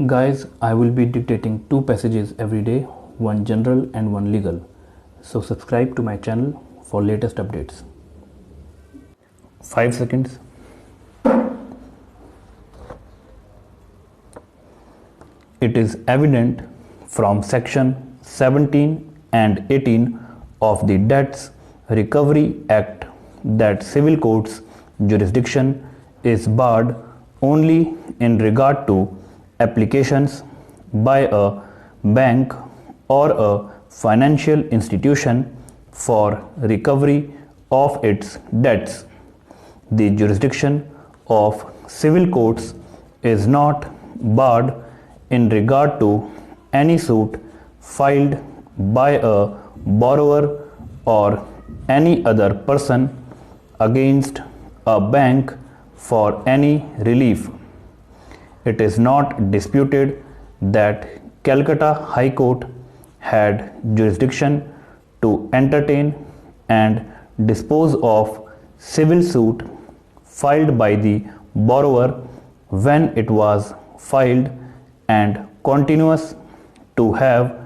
Guys, I will be dictating two passages every day, one general and one legal. So subscribe to my channel for latest updates. 5 seconds. It is evident from section 17 and 18 of the Debts Recovery Act that civil courts jurisdiction is barred only in regard to applications by a bank or a financial institution for recovery of its debts. The jurisdiction of civil courts is not barred in regard to any suit filed by a borrower or any other person against a bank for any relief. It is not disputed that Calcutta High Court had jurisdiction to entertain and dispose of civil suit filed by the borrower when it was filed and continues to have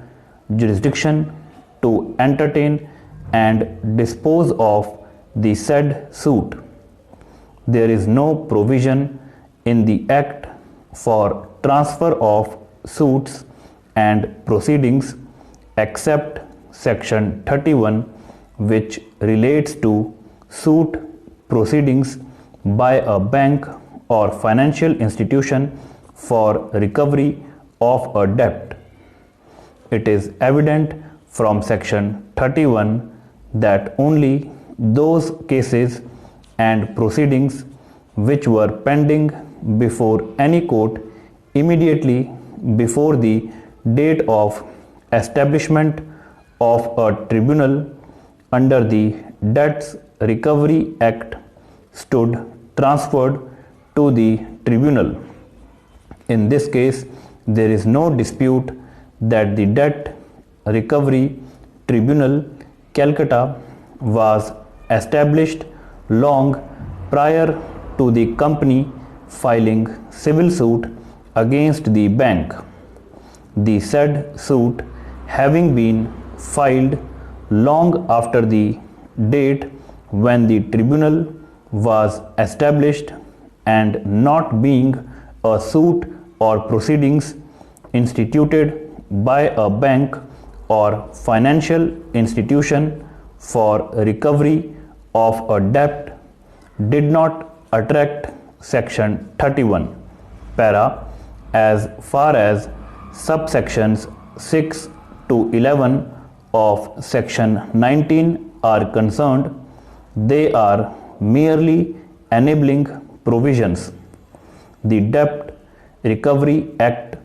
jurisdiction to entertain and dispose of the said suit. There is no provision in the Act for transfer of suits and proceedings except section 31, which relates to suit proceedings by a bank or financial institution for recovery of a debt. It is evident from section 31 that only those cases and proceedings which were pending before any court immediately before the date of establishment of a tribunal under the Debts Recovery Act stood transferred to the tribunal. In this case, there is no dispute that the Debt Recovery Tribunal Calcutta was established long prior to the company filing civil suit against the bank. The said suit having been filed long after the date when the tribunal was established and not being a suit or proceedings instituted by a bank or financial institution for recovery of a debt did not attract section 31 para as far as subsections 6 to 11 of section 19 are concerned. They are merely enabling provisions. The Debt Recovery Act,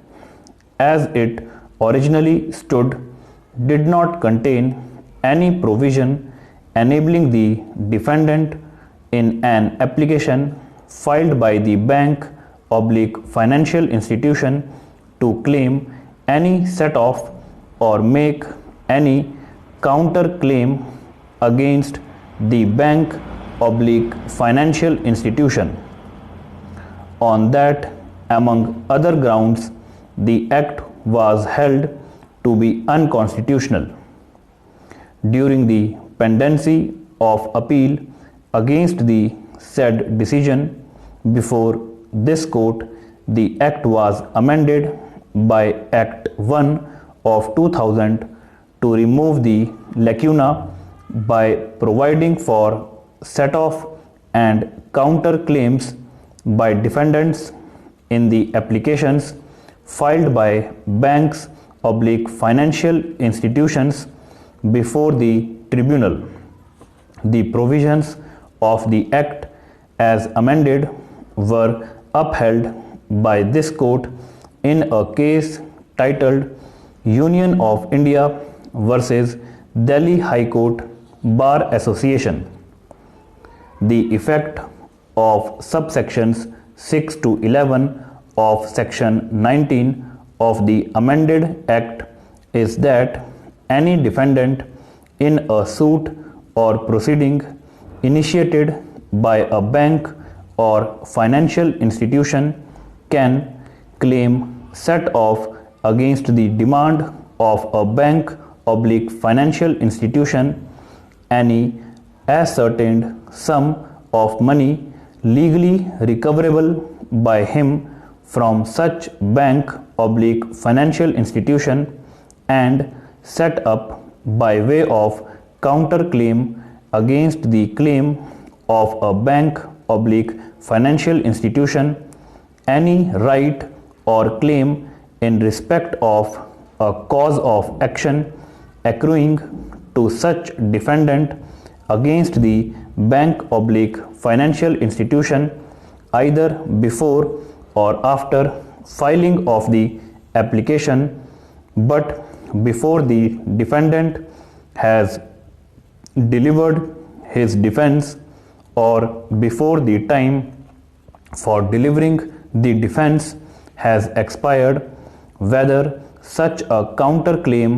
as it originally stood, did not contain any provision enabling the defendant in an application filed by the bank / financial institution to claim any set-off or make any counter-claim against the bank / financial institution. On that, among other grounds, the Act was held to be unconstitutional. During the pendency of appeal against the said decision before this court, the Act was amended by Act 1 of 2000 to remove the lacuna by providing for set-off and counter claims by defendants in the applications filed by banks / financial institutions before the tribunal. The provisions of the Act as amended were upheld by this court in a case titled Union of India versus Delhi High Court Bar Association. The effect of subsections 6 to 11 of section 19 of the amended Act is that any defendant in a suit or proceeding initiated by a bank or financial institution can claim set off against the demand of a bank oblique financial institution any ascertained sum of money legally recoverable by him from such bank oblique financial institution and set up by way of counterclaim against the claim of a bank oblique financial institution any right or claim in respect of a cause of action accruing to such defendant against the bank oblique financial institution either before or after filing of the application, but before the defendant has delivered his defense or before the time for delivering the defense has expired, whether such a counterclaim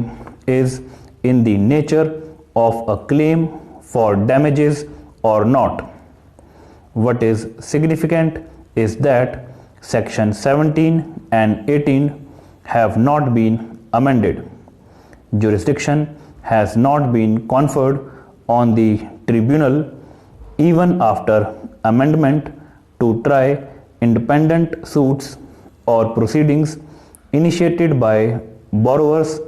is in the nature of a claim for damages or not. What is significant is that Section 17 and 18 have not been amended. Jurisdiction has not been conferred on the tribunal even after amendment to try independent suits or proceedings initiated by borrowers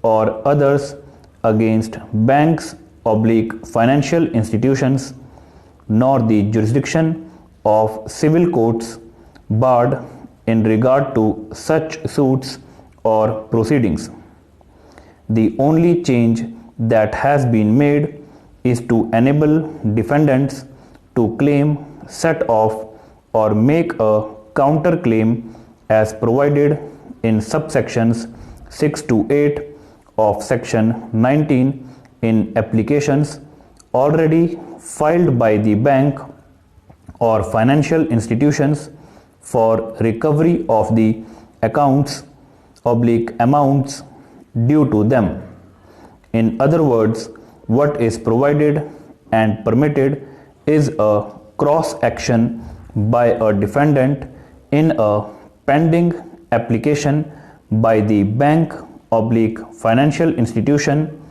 or others against banks oblique financial institutions, nor the jurisdiction of civil courts barred in regard to such suits or proceedings. The only change that has been made is to enable defendants to claim, set off, or make a counterclaim as provided in subsections 6 to 8 of Section 19 in applications already filed by the bank or financial institutions for recovery of the accounts oblique amounts due to them. In other words, what is provided and permitted is a cross action by a defendant in a pending application by the bank oblique financial institution,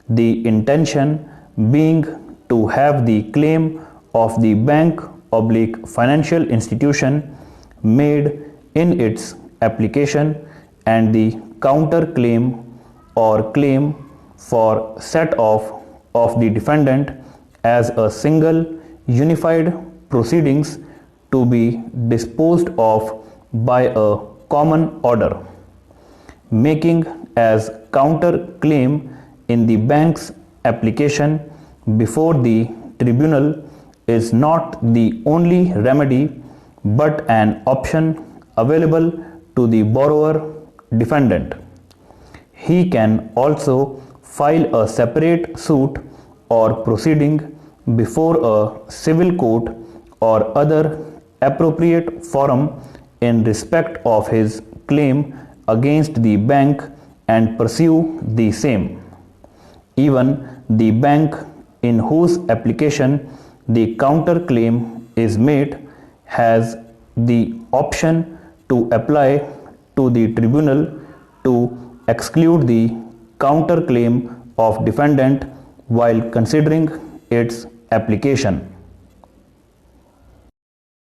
the intention being to have the claim of the bank oblique financial institution made in its application and the counterclaim or claim for set off of the defendant as a single unified proceedings to be disposed of by a common order. Making as counterclaim in the bank's application before the tribunal is not the only remedy but an option available to the borrower defendant. He can also file a separate suit or proceeding before a civil court or other appropriate forum in respect of his claim against the bank and pursue the same. Even the bank in whose application the counterclaim is made has the option to apply to the tribunal to exclude the counterclaim of defendant while considering its application.